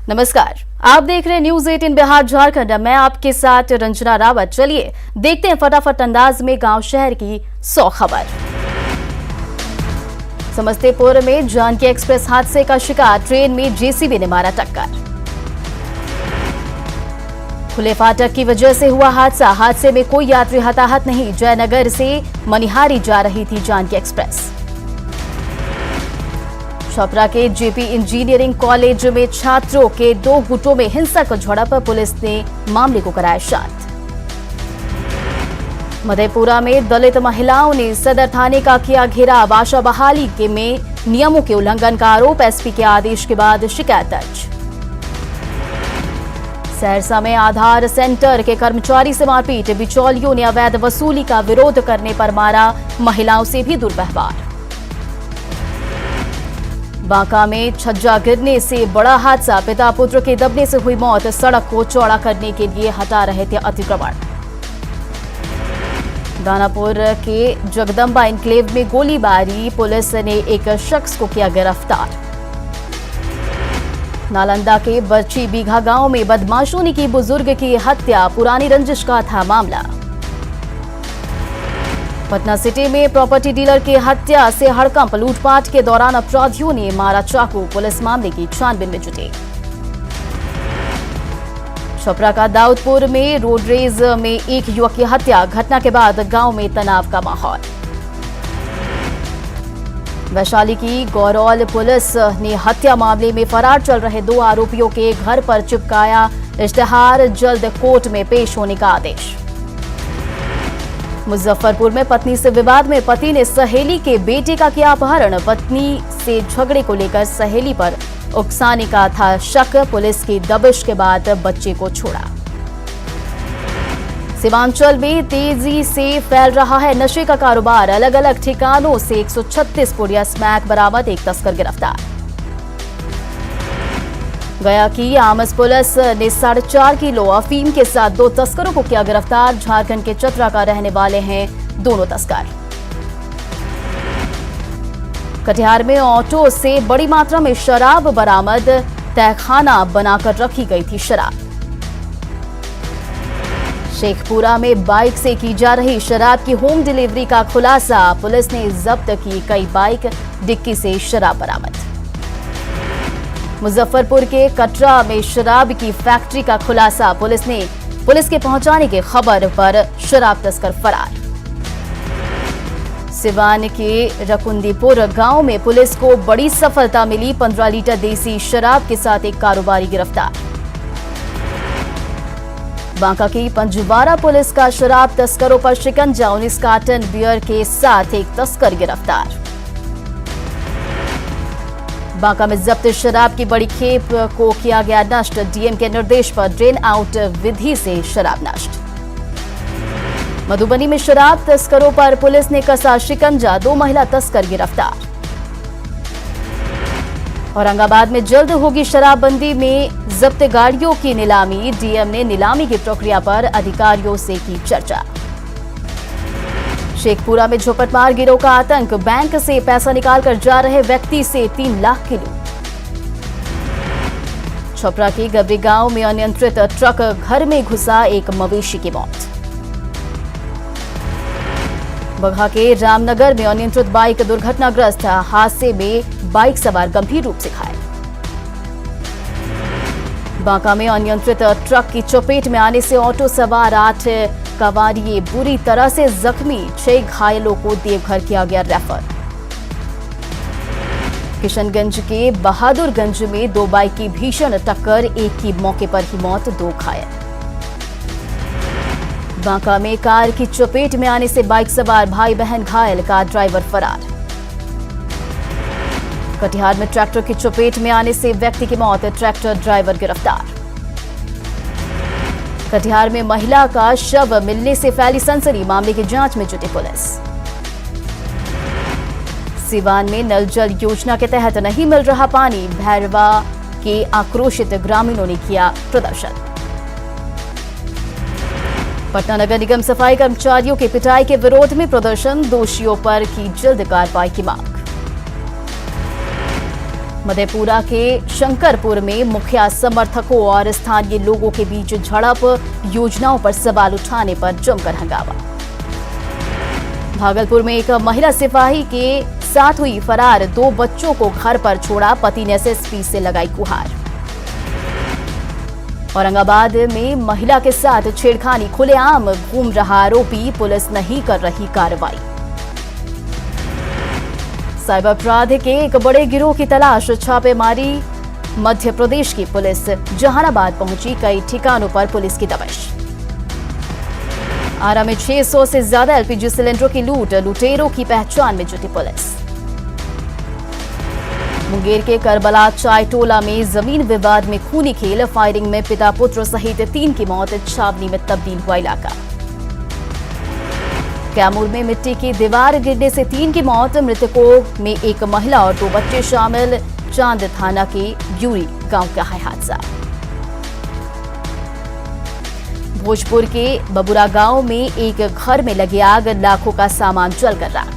नमस्कार, आप देख रहे हैं न्यूज 18 बिहार झारखंड। मैं आपके साथ रंजना रावत। चलिए देखते हैं फटाफट अंदाज में गांव शहर की 100 खबर। समस्तीपुर में जानकी एक्सप्रेस हादसे का शिकार, ट्रेन में जेसीबी ने मारा टक्कर। खुले फाटक की वजह से हुआ हादसे में कोई यात्री हताहत नहीं। जयनगर से मनिहारी जा रही थी जानकी एक्सप्रेस। छपरा के जेपी इंजीनियरिंग कॉलेज में छात्रों के 2 गुटों में हिंसक झड़प, पुलिस ने मामले को कराया शांत। मधेपुरा में दलित महिलाओं ने सदर थाने का किया घेराव, आशा बहाली के में नियमों के उल्लंघन का आरोप, एसपी के आदेश के बाद शिकायत दर्ज। सहरसा में आधार सेंटर के कर्मचारी से मारपीट, बिचौलियों ने अवैध वसूली का विरोध करने पर मारा, महिलाओं से भी दुर्व्यवहार। बांका में छज्जा गिरने से बड़ा हादसा, पिता पुत्र के दबने से हुई मौत, सड़क को चौड़ा करने के लिए हटा रहे थे अतिक्रमण। दानापुर के जगदम्बा एन्क्लेव में गोलीबारी, पुलिस ने एक शख्स को किया गिरफ्तार। नालंदा के बर्ची बीघा गांव में बदमाशों ने की बुजुर्ग की हत्या, पुरानी रंजिश का था मामला। पटना सिटी में प्रॉपर्टी डीलर की हत्या से हड़कंप, लूटपाट के दौरान अपराधियों ने मारा चाकू, पुलिस मामले की छानबीन में जुटी। छपरा का दाऊदपुर में रोड रेज में एक युवक की हत्या, घटना के बाद गांव में तनाव का माहौल। वैशाली की गौरौल पुलिस ने हत्या मामले में फरार चल रहे 2 आरोपियों के घर पर चिपकाया इश्तेहार, जल्द कोर्ट में पेश होने का आदेश। मुजफ्फरपुर में पत्नी से विवाद में पति ने सहेली के बेटे का किया अपहरण, पत्नी से झगड़े को लेकर सहेली पर उकसाने का था शक, पुलिस की दबिश के बाद बच्चे को छोड़ा। सीमांचल में तेजी से फैल रहा है नशे का कारोबार, अलग अलग ठिकानों से 136 पुड़िया स्मैक बरामद, एक तस्कर गिरफ्तार। गया की आमस पुलिस ने 4.5 किलो अफीम के साथ 2 तस्करों को किया गिरफ्तार, झारखंड के चतरा का रहने वाले हैं दोनों तस्कर। कटिहार में ऑटो से बड़ी मात्रा में शराब बरामद, तहखाना बनाकर रखी गई थी शराब। शेखपुरा में बाइक से की जा रही शराब की होम डिलीवरी का खुलासा, पुलिस ने जब्त की कई बाइक, डिक्की से शराब बरामद। मुजफ्फरपुर के कटरा में शराब की फैक्ट्री का खुलासा, पुलिस के पहुंचाने की खबर पर शराब तस्कर फरार। सिवान के रकुंदीपुर गांव में पुलिस को बड़ी सफलता मिली, 15 लीटर देसी शराब के साथ एक कारोबारी गिरफ्तार। बांका की पंजवारा पुलिस का शराब तस्करों पर शिकंजा, 19 कार्टन बियर के साथ एक तस्कर गिरफ्तार। बांका में जब्त शराब की बड़ी खेप को किया गया नष्ट, डीएम के निर्देश पर ड्रेन आउट विधि से शराब नष्ट। मधुबनी में शराब तस्करों पर पुलिस ने कसा शिकंजा, 2 महिला तस्कर गिरफ्तार। औरंगाबाद में जल्द होगी शराबबंदी में जब्त गाड़ियों की नीलामी, डीएम ने नीलामी की प्रक्रिया पर अधिकारियों से की चर्चा। शेखपुरा में झोपटमार गिरोह का आतंक, बैंक से पैसा निकालकर जा रहे व्यक्ति से 3 लाख की लूट। छपरा के गबरी गांव में अनियंत्रित ट्रक घर में घुसा, एक मवेशी की मौत। बगहा के रामनगर में अनियंत्रित बाइक दुर्घटनाग्रस्त, हादसे में बाइक सवार गंभीर रूप से घायल। बांका में अनियंत्रित ट्रक की चपेट में आने से ऑटो सवार 8 कवारिये बुरी तरह से जख्मी, 6 घायलों को देवघर किया गया रेफर। किशनगंज के बहादुरगंज में 2 बाइक की भीषण टक्कर, एक की मौके पर ही मौत, 2 घायल। बांका में कार की चपेट में आने से बाइक सवार भाई बहन घायल, कार ड्राइवर फरार। कटिहार में ट्रैक्टर की चपेट में आने से व्यक्ति की मौत, ट्रैक्टर ड्राइवर गिरफ्तार। कटिहार में महिला का शव मिलने से फैली सनसनी, मामले की जांच में जुटी पुलिस। सिवान में नल जल योजना के तहत नहीं मिल रहा पानी, भैरवा के आक्रोशित ग्रामीणों ने किया प्रदर्शन। पटना नगर निगम सफाई कर्मचारियों की पिटाई के विरोध में प्रदर्शन, दोषियों पर की जल्द कार्रवाई की मांग। मधेपुरा के शंकरपुर में मुखिया समर्थकों और स्थानीय लोगों के बीच झड़प, योजनाओं पर सवाल उठाने पर जमकर हंगामा। भागलपुर में एक महिला सिपाही के साथ हुई फरार, 2 बच्चों को घर पर छोड़ा, पति ने एसएसपी से लगाई गुहार। औरंगाबाद में महिला के साथ छेड़खानी, खुलेआम घूम रहा आरोपी, पुलिस नहीं कर रही कार्रवाई। साइबर अपराध के एक बड़े गिरोह की तलाश, छापेमारी, मध्य प्रदेश की पुलिस जहानाबाद पहुंची, कई ठिकानों पर पुलिस की दबिश। आरा में 600 से ज्यादा एलपीजी सिलेंडरों की लूट, लुटेरों की पहचान में जुटी पुलिस। मुंगेर के करबला चाय टोला में जमीन विवाद में खूनी खेल, फायरिंग में पिता पुत्र सहित 3 की मौत, छावनी में तब्दील हुआ इलाका। कैमूर में मिट्टी की दीवार गिरने से 3 की मौत, मृतकों में एक महिला और 2 बच्चे शामिल, चांद थाना के यूरी गांव का है हादसा। भोजपुर के बबुरा गांव में एक घर में लगी आग, लाखों का सामान जलकर राख।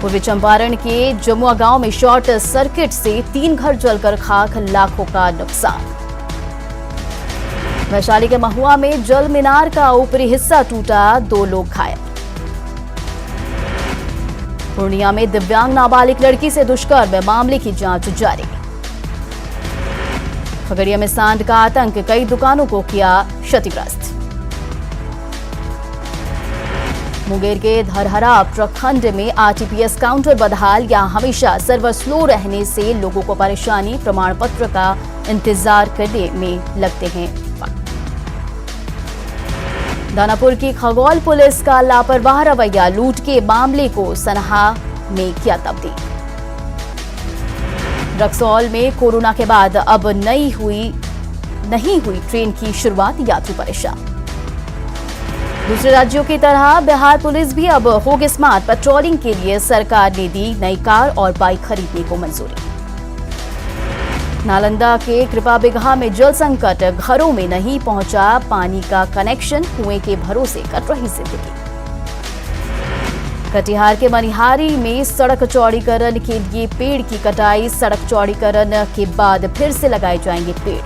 पूर्वी चंपारण के जमुआ गांव में शॉर्ट सर्किट से 3 घर जलकर खाक, लाखों का नुकसान। वैशाली के महुआ में जल मीनार का ऊपरी हिस्सा टूटा, 2 लोग घायल। पूर्णिया में दिव्यांग नाबालिग लड़की से दुष्कर्म, मामले की जांच जारी। खगड़िया में सांड का आतंक, कई दुकानों को किया क्षतिग्रस्त। मुंगेर के धरहरा प्रखंड में आरटीपीएस काउंटर बदहाल, यहां हमेशा सर्वर स्लो रहने से लोगों को परेशानी, प्रमाण पत्र का इंतजार करने में लगते हैं वक्त। दानापुर की खगौल पुलिस का लापरवाह रवैया, लूट के मामले को सनहा में किया तब्दील। रक्सौल में कोरोना के बाद अब नहीं हुई ट्रेन की शुरुआत, यात्री परेशान। दूसरे राज्यों की तरह बिहार पुलिस भी अब होगी स्मार्ट, पेट्रोलिंग के लिए सरकार ने दी नई कार और बाइक खरीदने को मंजूरी। नालंदा के कृपा बिगहा में जल संकट, घरों में नहीं पहुंचा पानी का कनेक्शन, कुएं के भरोसे कट रही जिंदगी। कटिहार के मनिहारी में सड़क चौड़ीकरण के लिए पेड़ की कटाई, सड़क चौड़ीकरण के बाद फिर से लगाए जाएंगे पेड़।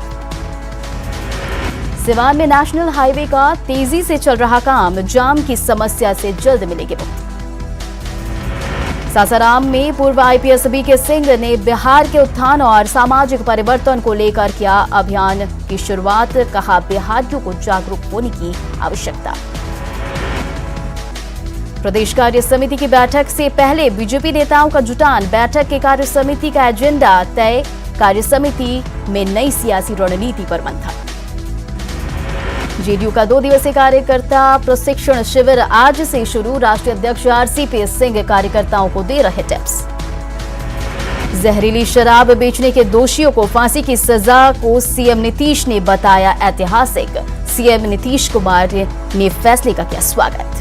सिवान में नेशनल हाईवे का तेजी से चल रहा काम, जाम की समस्या से जल्द मिलेगी मुक्ति। सासाराम में पूर्व आईपीएस बीके सिंह ने बिहार के उत्थान और सामाजिक परिवर्तन को लेकर किया अभियान की शुरुआत, कहा बिहारियों को जागरूक होने की आवश्यकता। प्रदेश कार्य समिति की बैठक से पहले बीजेपी नेताओं का जुटान, बैठक के कार्य समिति का एजेंडा तय, कार्य समिति में नई सियासी रणनीति पर मंथन। जेडीयू का 2 दिवसीय कार्यकर्ता प्रशिक्षण शिविर आज से शुरू, राष्ट्रीय अध्यक्ष आरसीपी सिंह कार्यकर्ताओं को दे रहे टिप्स। जहरीली शराब बेचने के दोषियों को फांसी की सजा को सीएम नीतीश ने बताया ऐतिहासिक, सीएम नीतीश कुमार ने फैसले का किया स्वागत।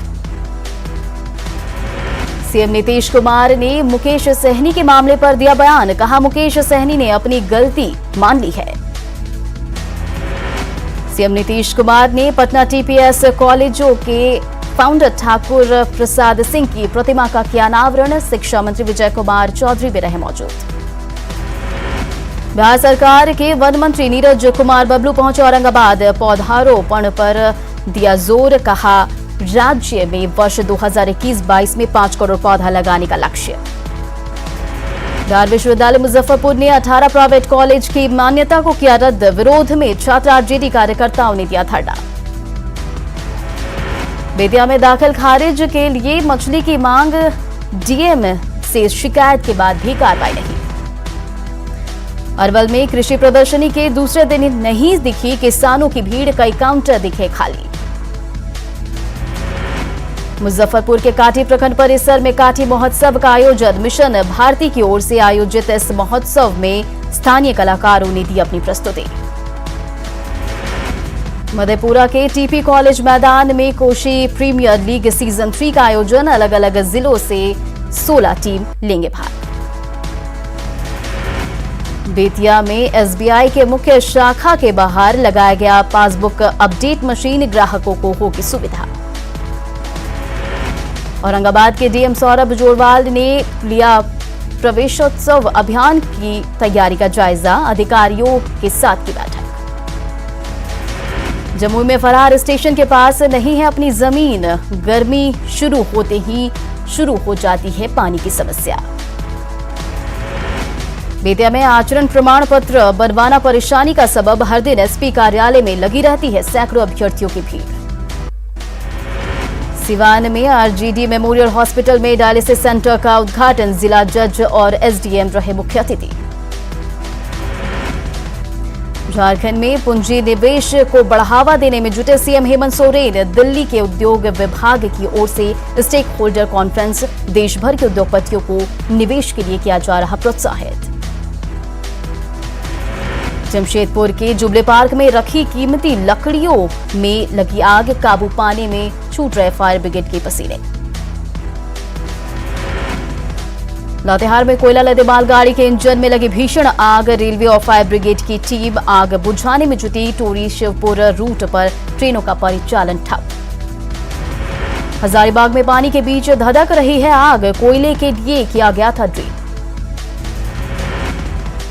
सीएम नीतीश कुमार ने मुकेश सहनी के मामले पर दिया बयान, कहा मुकेश सहनी ने अपनी गलती मान ली है। सीएम नीतीश कुमार ने पटना टीपीएस कॉलेजों के फाउंडर ठाकुर प्रसाद सिंह की प्रतिमा का किया अनावरण, शिक्षा मंत्री विजय कुमार चौधरी भी रहे मौजूद। बिहार सरकार के वन मंत्री नीरज कुमार बबलू पहुंचे औरंगाबाद, पौधारोपण पर दिया जोर, कहा राज्य में वर्ष 2021-22 में 5 करोड़ पौधा लगाने का लक्ष्य। बिहार विश्वविद्यालय मुजफ्फरपुर ने 18 प्राइवेट कॉलेज की मान्यता को किया रद्द, विरोध में छात्र आरजेडी कार्यकर्ताओं ने दिया धरना। बेतिया में दाखिल खारिज के लिए मछली की मांग, डीएम से शिकायत के बाद भी कार्रवाई नहीं। अरवल में कृषि प्रदर्शनी के दूसरे दिन नहीं दिखी किसानों की भीड़, कई काउंटर दिखे खाली। मुजफ्फरपुर के काठी प्रखंड परिसर में काठी महोत्सव का आयोजन, मिशन भारती की ओर से आयोजित इस महोत्सव में स्थानीय कलाकारों ने दी अपनी प्रस्तुति। मधेपुरा के टीपी कॉलेज मैदान में कोशी प्रीमियर लीग सीजन 3 का आयोजन, अलग अलग जिलों से 16 टीम लेंगे भाग। बेतिया में एसबीआई के मुख्य शाखा के बाहर लगाया गया पासबुक अपडेट मशीन, ग्राहकों को होगी सुविधा। औरंगाबाद के डीएम सौरभ जोरवाल ने लिया प्रवेशोत्सव अभियान की तैयारी का जायजा, अधिकारियों के साथ की बैठक। जमुई में फरार स्टेशन के पास नहीं है अपनी जमीन, गर्मी शुरू होते ही शुरू हो जाती है पानी की समस्या। बेतिया में आचरण प्रमाण पत्र बनवाना परेशानी का सबब, हर दिन एसपी कार्यालय में लगी रहती है सैकड़ों अभ्यर्थियों की भीड़। सिवान में आरजीडी मेमोरियल हॉस्पिटल में डायलिसिस सेंटर का उद्घाटन, जिला जज और एसडीएम रहे मुख्य अतिथि। झारखंड में पूंजी निवेश को बढ़ावा देने में जुटे सीएम हेमंत सोरेन, दिल्ली के उद्योग विभाग की ओर से स्टेक होल्डर कॉन्फ्रेंस, देश भर के उद्योगपतियों को निवेश के लिए किया जा रहा प्रोत्साहित। जमशेदपुर के जुबले पार्क में रखी कीमती लकड़ियों में लगी आग, काबू पाने में छूट रहे फायर ब्रिगेड के पसीने। लातेहार में कोयला लदे मालगाड़ी के इंजन में लगी भीषण आग, रेलवे और फायर ब्रिगेड की टीम आग बुझाने में जुटी। टोरी शिवपुर रूट पर ट्रेनों का परिचालन ठप। हजारीबाग में पानी के बीच धधक रही है आग, कोयले के लिए किया गया था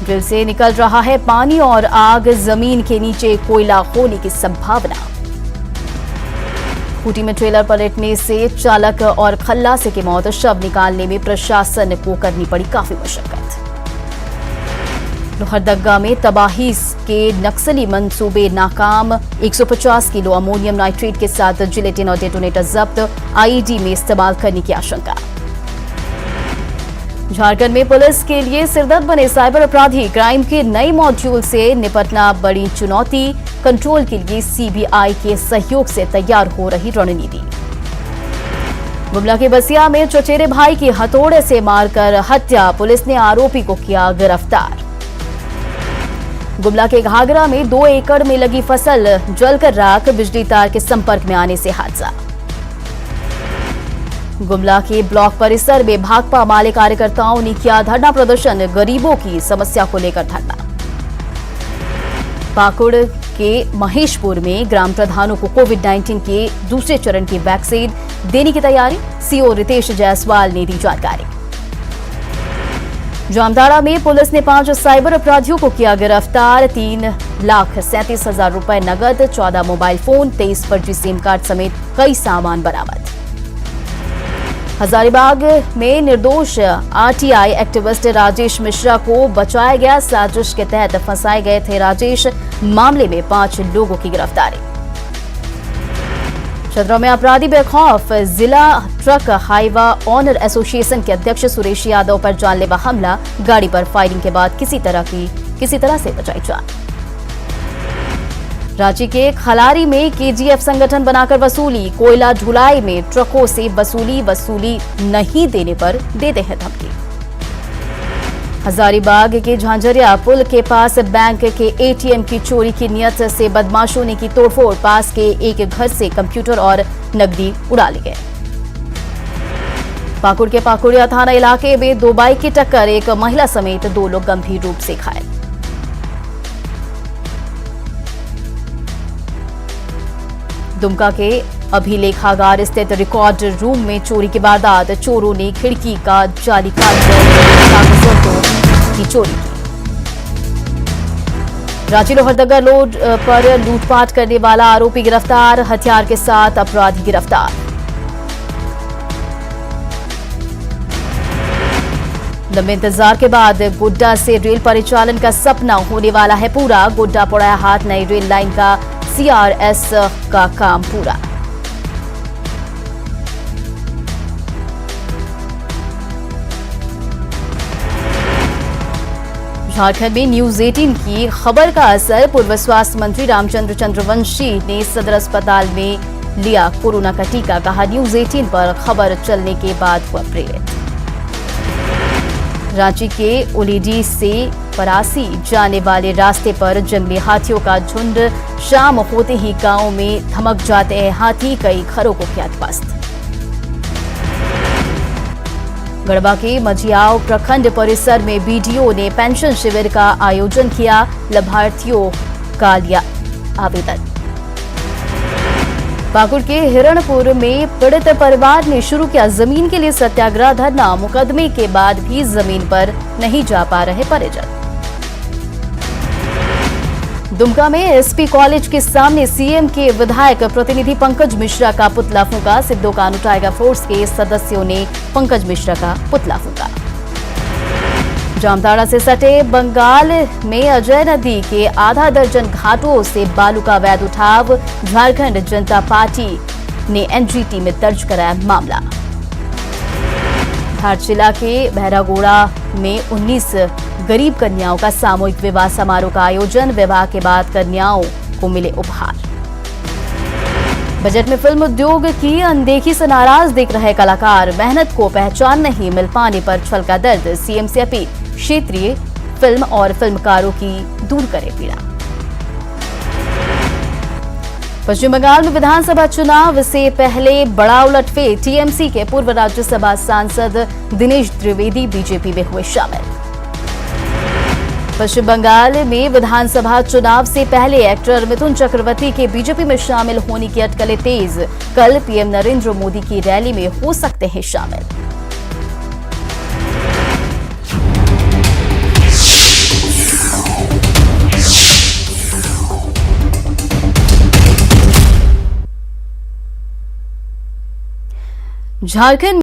ड्रिल से निकल रहा है पानी और आग, जमीन के नीचे कोयला होने की संभावना। खूंटी में ट्रेलर पलटने से चालक और खल्लासी की मौत, शव निकालने में प्रशासन को करनी पड़ी काफी मशक्कत। लोहरदगा में तबाही के नक्सली मंसूबे नाकाम, 150 किलो अमोनियम नाइट्रेट के साथ जिलेटिन और डेटोनेटर जब्त, आईईडी में इस्तेमाल करने की आशंका। झारखंड में पुलिस के लिए सिरदर्द बने साइबर अपराधी, क्राइम के नए मॉड्यूल से निपटना बड़ी चुनौती, कंट्रोल के लिए सीबीआई के सहयोग से तैयार हो रही रणनीति। गुमला के बसिया में चचेरे भाई की हथौड़े से मारकर हत्या, पुलिस ने आरोपी को किया गिरफ्तार। गुमला के घाघरा में 2 एकड़ में लगी फसल जलकर राख, बिजली तार के संपर्क में आने से हादसा। गुमला के ब्लॉक परिसर में भाकपा माले कार्यकर्ताओं ने किया धरना प्रदर्शन, गरीबों की समस्या को लेकर धरना। पाकुड़ के महेशपुर में ग्राम प्रधानों को कोविड-19 के दूसरे चरण की वैक्सीन देने की तैयारी, सीओ रितेश जायसवाल ने दी जानकारी। जामताड़ा में पुलिस ने 5 साइबर अपराधियों को किया गिरफ्तार, 3,37,000 रुपए नगद, 14 मोबाइल फोन, 23 फर्जी सिम कार्ड समेत कई सामान बरामद। हजारीबाग में निर्दोष आरटीआई एक्टिविस्ट राजेश मिश्रा को बचाया गया, साजिश के तहत फंसाए गए थे राजेश, मामले में 5 लोगों की गिरफ्तारी। चतरा में अपराधी बेखौफ, जिला ट्रक हाईवा ऑनर एसोसिएशन के अध्यक्ष सुरेश यादव पर जानलेवा हमला, गाड़ी पर फायरिंग के बाद किसी तरह से बचाई जान। रांची के खलारी में केजीएफ संगठन बनाकर वसूली, कोयला ढुलाई में ट्रकों से वसूली नहीं देने पर देते हैं धमकी। हजारीबाग के झांझरिया पुल के पास बैंक के एटीएम की चोरी की नियत से बदमाशों ने की तोड़फोड़, पास के एक घर से कंप्यूटर और नकदी उड़ा ली गए। पाकुड़ के पाकुड़िया थाना इलाके में 2 बाइक की टक्कर, एक महिला समेत 2 लोग गंभीर रूप से घायल। दुमका के अभिलेखागार स्थित रिकॉर्ड रूम में चोरी की वारदात, चोरों ने खिड़की का जाली काटकर की चोरी की। रांची लोहरदगा रोड पर लूटपाट करने वाला आरोपी गिरफ्तार, हथियार के साथ अपराधी गिरफ्तार। लंबे इंतजार के बाद गोड्डा से रेल परिचालन का सपना होने वाला है पूरा, गोड्डा पोड़ाया हाट नई रेल लाइन का सीआरएस का काम पूरा। झारखंड में न्यूज 18 की खबर का असर, पूर्व स्वास्थ्य मंत्री रामचंद्र चंद्रवंशी ने सदर अस्पताल में लिया कोरोना का टीका, कहा न्यूज 18 पर खबर चलने के बाद हुआ प्रेरित। रांची के उलीडी से परासी जाने वाले रास्ते पर जंगली हाथियों का झुंड, शाम होते ही गांव में धमक जाते हैं हाथी, कई घरों को किया ध्वस्त। गढ़वा के मझियाव प्रखंड परिसर में बीडीओ ने पेंशन शिविर का आयोजन किया, लाभार्थियों का लिया आवेदन। पाकुड़ के हिरणपुर में पीड़ित परिवार ने शुरू किया जमीन के लिए सत्याग्रह धरना। मुकदमे के बाद भी जमीन पर नहीं जा पा रहे परिजन। दुमका में एसपी कॉलेज के सामने सीएम के विधायक प्रतिनिधि पंकज मिश्रा का पुतला फूंका। सिद्धो कानू टाइगर फोर्स के सदस्यों ने पंकज मिश्रा का पुतला फूंका। जामताड़ा से सटे बंगाल में अजय नदी के आधा दर्जन घाटों से बालू का अवैध उठाव। झारखंड जनता पार्टी ने एनजीटी में दर्ज कराया मामला। धार जिला के बहरागोड़ा में 19 गरीब कन्याओं का सामूहिक विवाह समारोह का आयोजन। विवाह के बाद कन्याओं को मिले उपहार। बजट में फिल्म उद्योग की अनदेखी से नाराज दिख रहे कलाकार। मेहनत को पहचान नहीं मिल पाने पर छलका दर्द। सीएम से अपील, क्षेत्रीय फिल्म और फिल्मकारों की दूर करे पीड़ा। पश्चिम बंगाल में विधानसभा चुनाव से पहले बड़ा उलटफेर। टीएमसी के पूर्व राज्यसभा सांसद दिनेश त्रिवेदी बीजेपी में हुए शामिल। पश्चिम बंगाल में विधानसभा चुनाव से पहले एक्टर मिथुन चक्रवर्ती के बीजेपी में शामिल होने की अटकलें तेज। कल पीएम नरेंद्र मोदी की रैली में हो सकते हैं शामिल। झारखंड